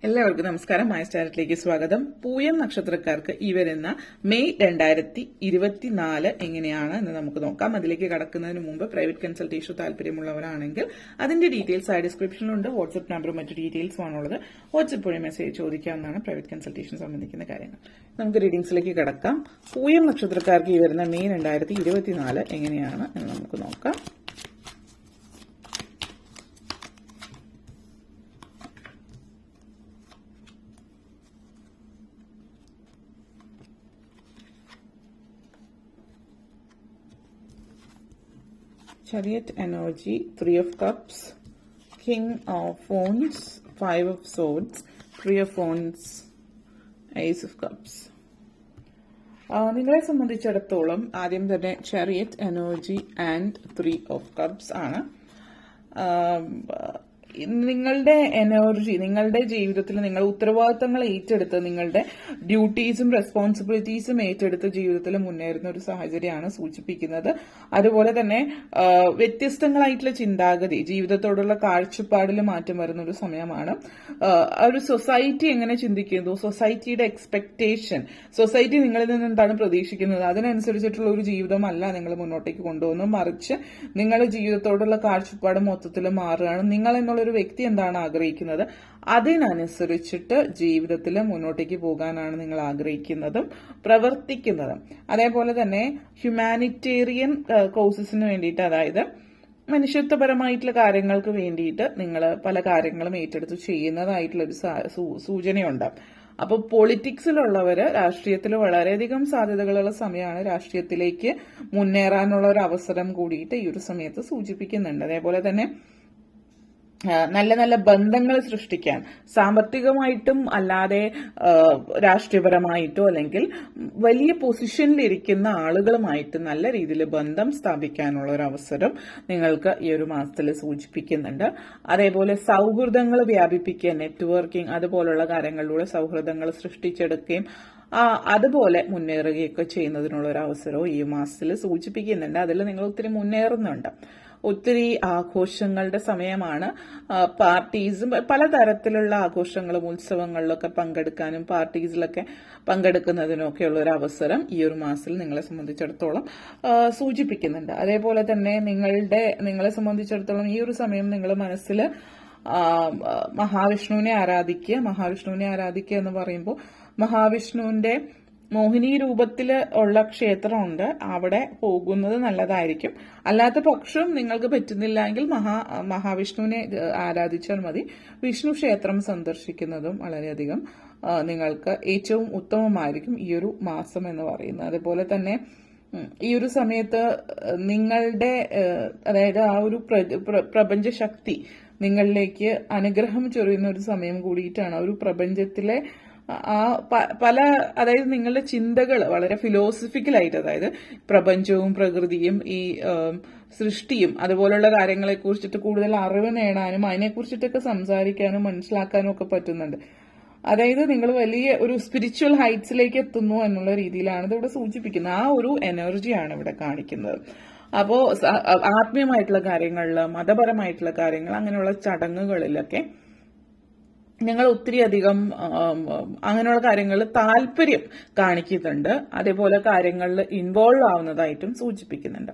എല്ലാവർക്കും നമസ്കാരം. മൈ സ്റ്റാറിലേക്ക് സ്വാഗതം. പൂയം നക്ഷത്രക്കാർക്ക് ഈ വരുന്ന മെയ് 2024 എങ്ങനെയാണ് എന്ന് നമുക്ക് നോക്കാം. അതിലേക്ക് കടക്കുന്നതിന് മുമ്പ് പ്രൈവറ്റ് കൺസൾട്ടേഷൻ താല്പര്യമുള്ളവരാണെങ്കിൽ അതിന്റെ ഡീറ്റെയിൽസ് ആയി ഡിസ്ക്രിപ്ഷനിലുണ്ട്. വാട്സ്ആപ്പ് നമ്പറും മറ്റു ഡീറ്റെയിൽസും ആണുള്ളത്. വാട്സ്ആപ്പ് വഴി മെസ്സേജ് ചോദിക്കാവുന്നതാണ് പ്രൈവറ്റ് കൺസൾട്ടേഷൻ സംബന്ധിക്കുന്ന കാര്യങ്ങൾ. നമുക്ക് റീഡിംഗ്സിലേക്ക് കടക്കാം. പൂയം നക്ഷത്രക്കാർക്ക് ഈ വരുന്ന മെയ് 2024 എങ്ങനെയാണ് എന്ന് നമുക്ക് നോക്കാം. Chariot energy, 3 of cups, King of wands, 5 of swords, 3 of wands, Ace of cups. നിങ്ങളെ സംബന്ധിച്ചിടത്തോളം ആദ്യം തന്നെ chariot energy and 3 of cups ആണ്. നിങ്ങളുടെ എനർജി, നിങ്ങളുടെ ജീവിതത്തിൽ നിങ്ങൾ ഉത്തരവാദിത്തങ്ങൾ ഏറ്റെടുത്ത് നിങ്ങളുടെ ഡ്യൂട്ടീസും റെസ്പോൺസിബിലിറ്റീസും ഏറ്റെടുത്ത് ജീവിതത്തിൽ മുന്നേറുന്ന ഒരു സാഹചര്യമാണ് സൂചിപ്പിക്കുന്നത്. അതുപോലെ തന്നെ വ്യത്യസ്തങ്ങളായിട്ടുള്ള ചിന്താഗതി, ജീവിതത്തോടുള്ള കാഴ്ചപ്പാടിൽ മാറ്റം വരുന്ന ഒരു സമയമാണ്. ഒരു സൊസൈറ്റി എങ്ങനെ ചിന്തിക്കുന്നു, സൊസൈറ്റിയുടെ എക്സ്പെക്ടേഷൻ, സൊസൈറ്റി നിങ്ങളിൽ നിന്ന് എന്താണ് പ്രതീക്ഷിക്കുന്നത്, അതിനനുസരിച്ചിട്ടുള്ള ഒരു ജീവിതമല്ല നിങ്ങൾ മുന്നോട്ടേക്ക് കൊണ്ടുപോകുന്നത്. മറിച്ച് നിങ്ങളുടെ ജീവിതത്തോടുള്ള കാഴ്ചപ്പാട് മൊത്തത്തിൽ മാറുകയാണ്. നിങ്ങൾ എന്നുള്ള ഒരു വ്യക്തി എന്താണ് ആഗ്രഹിക്കുന്നത് അതിനനുസരിച്ചിട്ട് ജീവിതത്തിൽ മുന്നോട്ടേക്ക് പോകാനാണ് നിങ്ങൾ ആഗ്രഹിക്കുന്നതും പ്രവർത്തിക്കുന്നതും. അതേപോലെ തന്നെ ഹ്യൂമാനിറ്റേറിയൻ കോസസിന് വേണ്ടിയിട്ട്, അതായത് മനുഷ്യത്വപരമായിട്ടുള്ള കാര്യങ്ങൾക്ക് വേണ്ടിയിട്ട് നിങ്ങൾ പല കാര്യങ്ങളും ഏറ്റെടുത്ത് ചെയ്യുന്നതായിട്ടുള്ള ഒരു സൂചനയുണ്ട്. അപ്പോൾ പൊളിറ്റിക്സിലുള്ളവര് രാഷ്ട്രീയത്തിൽ വളരെയധികം സാധ്യതകളുള്ള സമയമാണ്. രാഷ്ട്രീയത്തിലേക്ക് മുന്നേറാനുള്ള ഒരു അവസരം കൂടിയിട്ട് ഈ ഒരു സമയത്ത് സൂചിപ്പിക്കുന്നുണ്ട്. അതേപോലെ തന്നെ നല്ല നല്ല ബന്ധങ്ങൾ സൃഷ്ടിക്കാൻ, സാമ്പത്തികമായിട്ടും അല്ലാതെ രാഷ്ട്രീയപരമായിട്ടോ അല്ലെങ്കിൽ വലിയ പൊസിഷനിലിരിക്കുന്ന ആളുകളുമായിട്ട് നല്ല രീതിയിൽ ബന്ധം സ്ഥാപിക്കാനുള്ള ഒരു അവസരം നിങ്ങൾക്ക് ഈ ഒരു മാസത്തിൽ സൂചിപ്പിക്കുന്നുണ്ട്. അതേപോലെ സൗഹൃദങ്ങൾ വ്യാപിപ്പിക്കുക, നെറ്റ്വർക്കിംഗ് അതുപോലുള്ള കാര്യങ്ങളിലൂടെ സൗഹൃദങ്ങൾ സൃഷ്ടിച്ചെടുക്കുകയും അതുപോലെ മുന്നേറുകയൊക്കെ ചെയ്യുന്നതിനുള്ള ഒരു അവസരവും ഈ മാസത്തിൽ സൂചിപ്പിക്കുന്നുണ്ട്. അതിൽ നിങ്ങൾ ഒത്തിരി മുന്നേറുന്നുണ്ട്. ഒത്തിരി ആഘോഷങ്ങളുടെ സമയമാണ്. പാർട്ടീസും പലതരത്തിലുള്ള ആഘോഷങ്ങളും ഉത്സവങ്ങളിലൊക്കെ പങ്കെടുക്കാനും പാർട്ടീസിലൊക്കെ പങ്കെടുക്കുന്നതിനൊക്കെയുള്ള ഒരു അവസരം ഈ ഒരു മാസത്തിൽ നിങ്ങളെ സംബന്ധിച്ചിടത്തോളം സൂചിപ്പിക്കുന്നുണ്ട്. അതേപോലെ തന്നെ നിങ്ങളെ സംബന്ധിച്ചിടത്തോളം ഈ ഒരു സമയം നിങ്ങൾ മനസ്സിൽ മഹാവിഷ്ണുവിനെ ആരാധിക്കുക എന്ന് പറയുമ്പോൾ മഹാവിഷ്ണുവിന്റെ മോഹിനി രൂപത്തിൽ ഉള്ള ക്ഷേത്രമുണ്ട്, അവിടെ പോകുന്നത് നല്ലതായിരിക്കും. അല്ലാത്ത പക്ഷം നിങ്ങൾക്ക് പറ്റുന്നില്ലെങ്കിൽ മഹാവിഷ്ണുവിനെ ആരാധിച്ചാൽ മതി. വിഷ്ണു ക്ഷേത്രം സന്ദർശിക്കുന്നതും വളരെയധികം നിങ്ങൾക്ക് ഏറ്റവും ഉത്തമമായിരിക്കും ഈ ഒരു മാസം എന്ന് പറയുന്നത്. അതുപോലെ തന്നെ ഈ ഒരു സമയത്ത് നിങ്ങളുടെ, അതായത് ആ ഒരു പ്രപഞ്ച ശക്തി നിങ്ങളിലേക്ക് അനുഗ്രഹം ചൊരിയുന്ന ഒരു സമയം കൂടിയിട്ടാണ്. ഒരു പ്രപഞ്ചത്തിലെ അതായത് നിങ്ങളുടെ ചിന്തകൾ വളരെ ഫിലോസഫിക്കലായിട്ട്, അതായത് പ്രപഞ്ചവും പ്രകൃതിയും ഈ സൃഷ്ടിയും അതുപോലുള്ള കാര്യങ്ങളെ കുറിച്ചിട്ട് കൂടുതൽ അറിവ് നേടാനും അതിനെക്കുറിച്ചിട്ടൊക്കെ സംസാരിക്കാനും മനസ്സിലാക്കാനും ഒക്കെ പറ്റുന്നുണ്ട്. അതായത് നിങ്ങൾ വലിയ ഒരു സ്പിരിച്വൽ ഹൈറ്റ്സിലേക്ക് എത്തുന്നു എന്നുള്ള രീതിയിലാണ് ഇതിവിടെ സൂചിപ്പിക്കുന്നത്. ആ ഒരു എനർജിയാണ് ഇവിടെ കാണിക്കുന്നത്. അപ്പോൾ ആത്മീയമായിട്ടുള്ള കാര്യങ്ങളിൽ, മതപരമായിട്ടുള്ള കാര്യങ്ങൾ, അങ്ങനെയുള്ള ചടങ്ങുകളിലൊക്കെ ഞങ്ങൾ ഒത്തിരി അധികം അങ്ങനെയുള്ള കാര്യങ്ങളിൽ താല്പര്യം കാണിക്കുന്നുണ്ട്. അതേപോലെ കാര്യങ്ങളിൽ ഇൻവോൾവ് ആവുന്നതായിട്ടും സൂചിപ്പിക്കുന്നുണ്ട്.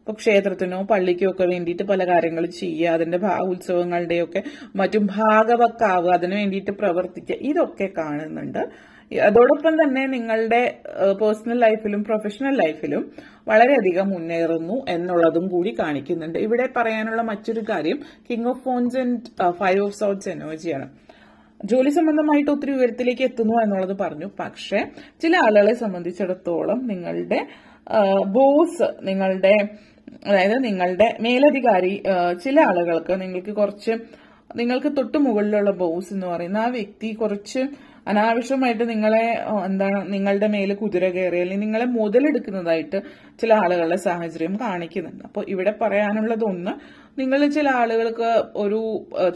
ഇപ്പൊ ക്ഷേത്രത്തിനോ പള്ളിക്കോ ഒക്കെ വേണ്ടിയിട്ട് പല കാര്യങ്ങൾ ചെയ്യുക, അതിന്റെ ഉത്സവങ്ങളുടെയൊക്കെ മറ്റും ഭാഗവക്കാവുക, അതിനു വേണ്ടിയിട്ട് പ്രവർത്തിക്കുക, ഇതൊക്കെ കാണുന്നുണ്ട്. അതോടൊപ്പം തന്നെ നിങ്ങളുടെ പേഴ്സണൽ ലൈഫിലും പ്രൊഫഷണൽ ലൈഫിലും വളരെയധികം മുന്നേറുന്നു എന്നുള്ളതും കൂടി കാണിക്കുന്നുണ്ട്. ഇവിടെ പറയാനുള്ള മറ്റൊരു കാര്യം king of phones and 5 of swords എനർജിയാണ്. ജോലി സംബന്ധമായിട്ട് ഒത്തിരി ഉയരത്തിലേക്ക് എത്തുന്നു എന്നുള്ളത് പറഞ്ഞു. പക്ഷെ ചില ആളുകളെ സംബന്ധിച്ചിടത്തോളം നിങ്ങളുടെ ബോസ്, അതായത് നിങ്ങളുടെ മേലധികാരി, ചില ആളുകൾക്ക് നിങ്ങൾക്ക് തൊട്ടു മുകളിലുള്ള ബോസ് എന്ന് പറയുന്ന ആ വ്യക്തി കുറച്ച് അനാവശ്യമായിട്ട് നിങ്ങളുടെ മേലെ കുതിര കയറി അല്ലെങ്കിൽ നിങ്ങളെ മുതലെടുക്കുന്നതായിട്ട് ചില ആളുകളുടെ സാഹചര്യം കാണിക്കുന്നുണ്ട്. അപ്പോൾ ഇവിടെ പറയാനുള്ളത് ഒന്ന്, നിങ്ങൾ ചില ആളുകൾക്ക് ഒരു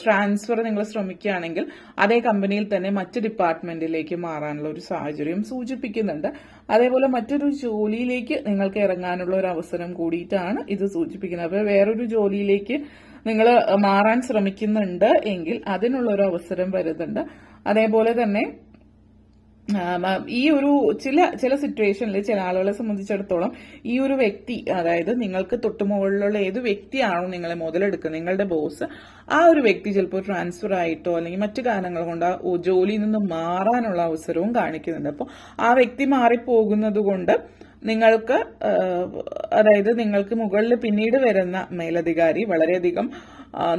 ട്രാൻസ്ഫർ നിങ്ങൾ ശ്രമിക്കുകയാണെങ്കിൽ അതേ കമ്പനിയിൽ തന്നെ മറ്റ് ഡിപ്പാർട്ട്മെന്റിലേക്ക് മാറാനുള്ള ഒരു സാഹചര്യം സൂചിപ്പിക്കുന്നുണ്ട്. അതേപോലെ മറ്റൊരു ജോലിയിലേക്ക് നിങ്ങൾക്ക് ഇറങ്ങാനുള്ള ഒരു അവസരം കൂടിയിട്ടാണ് ഇത് സൂചിപ്പിക്കുന്നത്. അപ്പോൾ വേറൊരു ജോലിയിലേക്ക് നിങ്ങൾ മാറാൻ ശ്രമിക്കുന്നുണ്ട് എങ്കിൽ അതിനുള്ള ഒരു അവസരം വരുന്നുണ്ട്. അതേപോലെ തന്നെ ഈ ഒരു ചില സിറ്റുവേഷനിൽ ചില ആളുകളെ സംബന്ധിച്ചിടത്തോളം ഈ ഒരു വ്യക്തി, അതായത് നിങ്ങൾക്ക് തൊട്ടുമുകളിലുള്ള ഏത് വ്യക്തിയാണോ നിങ്ങളെ മുതലെടുക്കുന്നത്, നിങ്ങളുടെ ബോസ്, ആ ഒരു വ്യക്തി ചിലപ്പോൾ ട്രാൻസ്ഫർ ആയിട്ടോ അല്ലെങ്കിൽ മറ്റു കാരണങ്ങൾ കൊണ്ട് ആ ജോലിയിൽ നിന്ന് മാറാനുള്ള അവസരവും കാണിക്കുന്നുണ്ട്. അപ്പോൾ ആ വ്യക്തി മാറിപ്പോകുന്നത് കൊണ്ട് നിങ്ങൾക്ക്, അതായത് നിങ്ങൾക്ക് മുകളിൽ പിന്നീട് വരുന്ന മേലധികാരി വളരെയധികം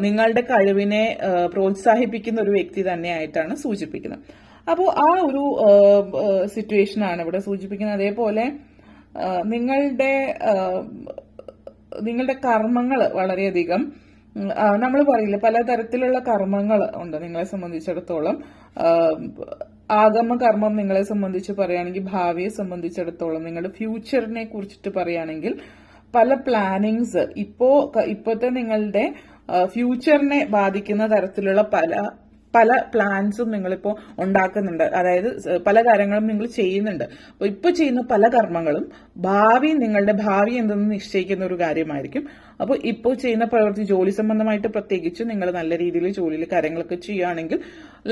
നിങ്ങളുടെ കഴിവിനെ പ്രോത്സാഹിപ്പിക്കുന്ന ഒരു വ്യക്തി തന്നെയായിട്ടാണ് സൂചിപ്പിക്കുന്നത്. അപ്പോൾ ആ ഒരു സിറ്റുവേഷനാണ് ഇവിടെ സൂചിപ്പിക്കുന്നത്. അതേപോലെ നിങ്ങളുടെ കർമ്മങ്ങൾ വളരെയധികം, നമ്മൾ പറയില്ല പലതരത്തിലുള്ള കർമ്മങ്ങൾ ഉണ്ട് നിങ്ങളെ സംബന്ധിച്ചിടത്തോളം. ആഗമ കർമ്മം നിങ്ങളെ സംബന്ധിച്ച് പറയുകയാണെങ്കിൽ, ഭാവിയെ സംബന്ധിച്ചിടത്തോളം നിങ്ങളുടെ ഫ്യൂച്ചറിനെ കുറിച്ചിട്ട് പറയുകയാണെങ്കിൽ പല പ്ലാനിങ്സ് ഇപ്പോഴത്തെ നിങ്ങളുടെ ഫ്യൂച്ചറിനെ ബാധിക്കുന്ന തരത്തിലുള്ള പല പ്ലാൻസും നിങ്ങളിപ്പോ ഉണ്ടാക്കുന്നുണ്ട്. അതായത് പല കാര്യങ്ങളും നിങ്ങൾ ചെയ്യുന്നുണ്ട്. അപ്പോൾ ഇപ്പൊ ചെയ്യുന്ന പല കർമ്മങ്ങളും നിങ്ങളുടെ ഭാവി എന്തെന്ന് നിശ്ചയിക്കുന്ന ഒരു കാര്യമായിരിക്കും. അപ്പോൾ ഇപ്പോൾ ചെയ്യുന്ന പ്രവൃത്തി, ജോലി സംബന്ധമായിട്ട് പ്രത്യേകിച്ച് നിങ്ങൾ നല്ല രീതിയിൽ ജോലിയിൽ കാര്യങ്ങളൊക്കെ ചെയ്യുകയാണെങ്കിൽ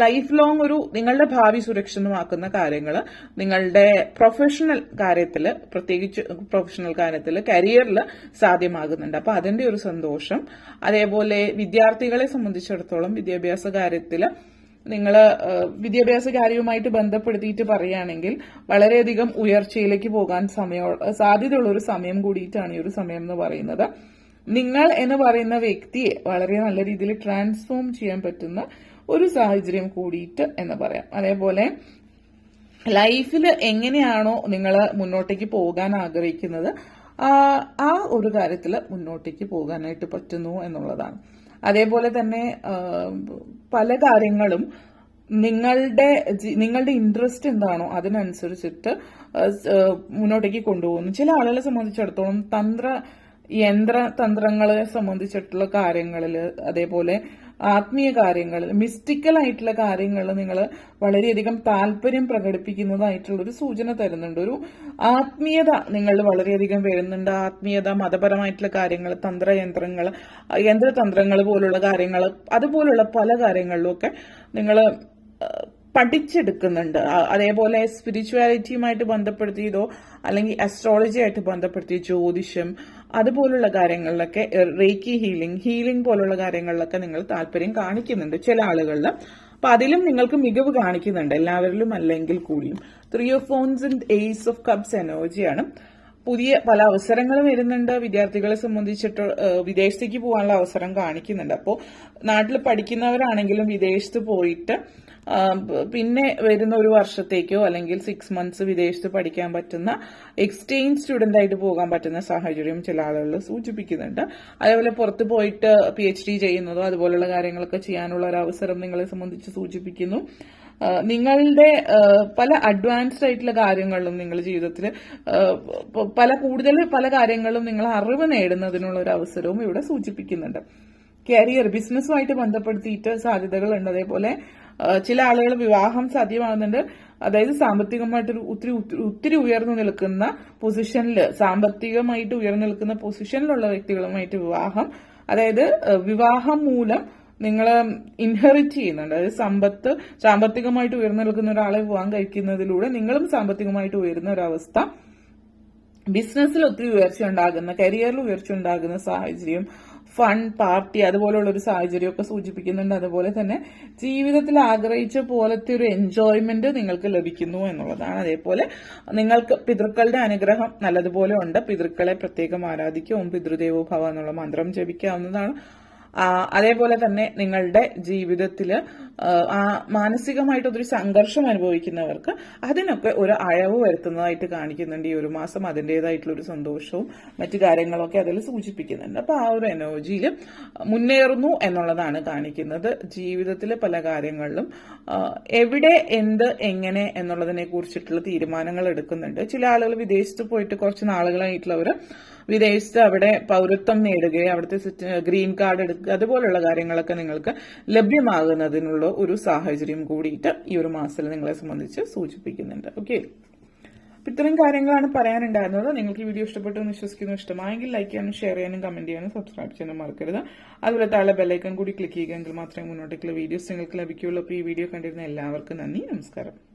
ലൈഫ് ലോങ് നിങ്ങളുടെ ഭാവി സുരക്ഷിതമാക്കുന്ന കാര്യങ്ങൾ നിങ്ങളുടെ പ്രൊഫഷണൽ കാര്യത്തിൽ, പ്രത്യേകിച്ച് പ്രൊഫഷണൽ കാര്യത്തിൽ, കരിയറിൽ സാധ്യമാകുന്നുണ്ട്. അപ്പൊ അതിന്റെ ഒരു സന്തോഷം. അതേപോലെ വിദ്യാർത്ഥികളെ സംബന്ധിച്ചിടത്തോളം വിദ്യാഭ്യാസ കാര്യത്തിൽ നിങ്ങൾ വിദ്യാഭ്യാസ കാര്യവുമായിട്ട് ബന്ധപ്പെടുത്തിയിട്ട് പറയുകയാണെങ്കിൽ വളരെയധികം ഉയർച്ചയിലേക്ക് പോകാൻ സാധ്യതയുള്ള ഒരു സമയം കൂടിയിട്ടാണ് ഈ ഒരു സമയം എന്ന് പറയുന്നത്. നിങ്ങൾ എന്ന് പറയുന്ന വ്യക്തിയെ വളരെ നല്ല രീതിയിൽ ട്രാൻസ്ഫോം ചെയ്യാൻ പറ്റുന്ന ഒരു സാഹചര്യം കൂടിയിട്ട് എന്ന് പറയാം. അതേപോലെ ലൈഫിൽ എങ്ങനെയാണോ നിങ്ങൾ മുന്നോട്ടേക്ക് പോകാൻ ആഗ്രഹിക്കുന്നത് ആ ഒരു കാര്യത്തിൽ മുന്നോട്ടേക്ക് പോകാനായിട്ട് പറ്റുന്നു എന്നുള്ളതാണ്. അതേപോലെ തന്നെ പല കാര്യങ്ങളും നിങ്ങളുടെ ഇൻട്രസ്റ്റ് എന്താണോ അതിനനുസരിച്ചിട്ട് മുന്നോട്ടേക്ക് കൊണ്ടുപോകുന്നു. ചില ആളുകളെ സംബന്ധിച്ചിടത്തോളം തന്ത്രങ്ങളെ സംബന്ധിച്ചിട്ടുള്ള കാര്യങ്ങളിൽ, അതേപോലെ ആത്മീയ കാര്യങ്ങൾ, മിസ്റ്റിക്കൽ ആയിട്ടുള്ള കാര്യങ്ങൾ നിങ്ങൾ വളരെയധികം താല്പര്യം പ്രകടിപ്പിക്കുന്നതായിട്ടുള്ള ഒരു സൂചന തരുന്നുണ്ട്. ഒരു ആത്മീയത നിങ്ങളിൽ വളരെയധികം വരുന്നുണ്ട്. ആത്മീയത, മതപരമായിട്ടുള്ള കാര്യങ്ങൾ, യന്ത്രതന്ത്രങ്ങൾ പോലുള്ള കാര്യങ്ങൾ, അതുപോലുള്ള പല കാര്യങ്ങളിലും ഒക്കെ നിങ്ങൾ പഠിച്ചെടുക്കുന്നുണ്ട്. അതേപോലെ സ്പിരിച്വാലിറ്റിയുമായിട്ട് ബന്ധപ്പെടുത്തിയതോ അല്ലെങ്കിൽ അസ്ട്രോളജി ആയിട്ട് ബന്ധപ്പെടുത്തിയ ജ്യോതിഷം, അതുപോലുള്ള കാര്യങ്ങളിലൊക്കെ, റേക്കി ഹീലിംഗ് പോലുള്ള കാര്യങ്ങളിലൊക്കെ നിങ്ങൾ താല്പര്യം കാണിക്കുന്നുണ്ട് ചില ആളുകളിൽ. അപ്പൊ അതിലും നിങ്ങൾക്ക് മികവ് കാണിക്കുന്നുണ്ട്, എല്ലാവരിലും അല്ലെങ്കിൽ കൂടിയും. 3 of Wands and Ace of Cups എനർജിയാണ്. പുതിയ പല അവസരങ്ങളും വരുന്നുണ്ട്. വിദ്യാർത്ഥികളെ സംബന്ധിച്ചിട്ട് വിദേശത്തേക്ക് പോകാനുള്ള അവസരം കാണിക്കുന്നുണ്ട്. അപ്പോൾ നാട്ടിൽ പഠിക്കുന്നവരാണെങ്കിലും വിദേശത്ത് പോയിട്ട് പിന്നെ വരുന്ന ഒരു വർഷത്തേക്കോ അല്ലെങ്കിൽ 6 months വിദേശത്ത് പഠിക്കാൻ പറ്റുന്ന എക്സ്ചേഞ്ച് സ്റ്റുഡന്റ് ആയിട്ട് പോകാൻ പറ്റുന്ന സാഹചര്യം ചില ആളുകൾ സൂചിപ്പിക്കുന്നുണ്ട്. അതേപോലെ പുറത്ത് പോയിട്ട് PhD ചെയ്യുന്നതോ അതുപോലുള്ള കാര്യങ്ങളൊക്കെ ചെയ്യാനുള്ള ഒരു അവസരം നിങ്ങളെ സംബന്ധിച്ച് സൂചിപ്പിക്കുന്നു. നിങ്ങളുടെ പല അഡ്വാൻസ്ഡ് ആയിട്ടുള്ള കാര്യങ്ങളിലും നിങ്ങൾ ജീവിതത്തിൽ പല കാര്യങ്ങളിലും നിങ്ങൾ അറിവ് നേടുന്നതിനുള്ള ഒരു അവസരവും ഇവിടെ സൂചിപ്പിക്കുന്നുണ്ട്. കരിയർ, ബിസിനസ്സുമായിട്ട് ബന്ധപ്പെടുത്തിയിട്ട് സാധ്യതകളുണ്ട്. അതേപോലെ ചില ആളുകൾ വിവാഹം സാധ്യമാകുന്നുണ്ട്. അതായത് സാമ്പത്തികമായിട്ട് ഒത്തിരി ഉയർന്നു നിൽക്കുന്ന പൊസിഷനിൽ, സാമ്പത്തികമായിട്ട് ഉയർന്നു നിൽക്കുന്ന പൊസിഷനിലുള്ള വ്യക്തികളുമായിട്ട് വിവാഹം, അതായത് വിവാഹം മൂലം നിങ്ങൾ ഇൻഹെറിറ്റ് ചെയ്യുന്നുണ്ട്. അതായത് സാമ്പത്തികമായിട്ട് ഉയർന്നു നിൽക്കുന്ന ഒരാളെ വിവാഹം കഴിക്കുന്നതിലൂടെ നിങ്ങളും സാമ്പത്തികമായിട്ട് ഉയരുന്ന ഒരവസ്ഥ, ബിസിനസ്സിൽ ഒത്തിരി ഉയർച്ച ഉണ്ടാകുന്ന, കരിയറിൽ ഉയർച്ച ഉണ്ടാകുന്ന സാഹചര്യം, ഫൺ, പാർട്ടി, അതുപോലുള്ള ഒരു സാഹചര്യമൊക്കെ സൂചിപ്പിക്കുന്നുണ്ട്. അതുപോലെ തന്നെ ജീവിതത്തിൽ ആഗ്രഹിച്ച പോലത്തെ ഒരു എൻജോയ്മെന്റ് നിങ്ങൾക്ക് ലഭിക്കുന്നു എന്നുള്ളതാണ്. അതേപോലെ നിങ്ങൾക്ക് പിതൃക്കളുടെ അനുഗ്രഹം നല്ലതുപോലെ ഉണ്ട്. പിതൃക്കളെ പ്രത്യേകം ആരാധിക്കുക. ഓം പിതൃദേവോ ഭവ എന്നുള്ള മന്ത്രം ജപിക്കാവുന്നതാണ്. അതേപോലെ തന്നെ നിങ്ങളുടെ ജീവിതത്തിൽ മാനസികമായിട്ട് ഒത്തിരി സംഘർഷം അനുഭവിക്കുന്നവർക്ക് അതിനൊക്കെ ഒരു അയവ് വരുത്തുന്നതായിട്ട് കാണിക്കുന്നുണ്ട് ഈ ഒരു മാസം. അതിൻ്റെതായിട്ടുള്ള ഒരു സന്തോഷവും മറ്റു കാര്യങ്ങളൊക്കെ അതിൽ സൂചിപ്പിക്കുന്നുണ്ട്. അപ്പൊ ആ ഒരു എനർജിയിൽ മുന്നേറുന്നു എന്നുള്ളതാണ് കാണിക്കുന്നത്. ജീവിതത്തിലെ പല കാര്യങ്ങളിലും എവിടെ, എന്ത്, എങ്ങനെ എന്നുള്ളതിനെ കുറിച്ചിട്ടുള്ള തീരുമാനങ്ങൾ എടുക്കുന്നുണ്ട്. ചില ആളുകൾ വിദേശത്ത് പോയിട്ട് കുറച്ച് നാളുകളായിട്ടുള്ളവർ വിദേശത്ത് അവിടെ പൗരത്വം നേടുകയും അവിടുത്തെ ഗ്രീൻ കാർഡ് എടുക്കുക, അതുപോലുള്ള കാര്യങ്ങളൊക്കെ നിങ്ങൾക്ക് ലഭ്യമാകുന്നതിനുള്ള ഒരു സാഹചര്യം കൂടിയിട്ട് ഈ ഒരു മാസത്തിൽ നിങ്ങളെ സംബന്ധിച്ച് സൂചിപ്പിക്കുന്നുണ്ട്. ഓക്കെ, അപ്പൊ ഇത്രയും കാര്യങ്ങളാണ് പറയാനുണ്ടായിരുന്നത്. നിങ്ങൾക്ക് ഈ വീഡിയോ ഇഷ്ടപ്പെട്ടു എന്ന് വിശ്വസിക്കുന്നു. ഇഷ്ടമായെങ്കിൽ ലൈക്ക് ചെയ്യാനും ഷെയർ ചെയ്യാനും കമന്റ് ചെയ്യാനും സബ്സ്ക്രൈബ് ചെയ്യാനും മറക്കരുത്. അതുപോലെ താഴെ ബെല്ലൈക്കൺ കൂടി ക്ലിക്ക് ചെയ്യുക, എങ്കിൽ മാത്രമേ മുന്നോട്ടേക്കുള്ള വീഡിയോസ് നിങ്ങൾക്ക് ലഭിക്കുകയുള്ളൂ. അപ്പോൾ ഈ വീഡിയോ കണ്ടിരുന്ന എല്ലാവർക്കും നന്ദി, നമസ്കാരം.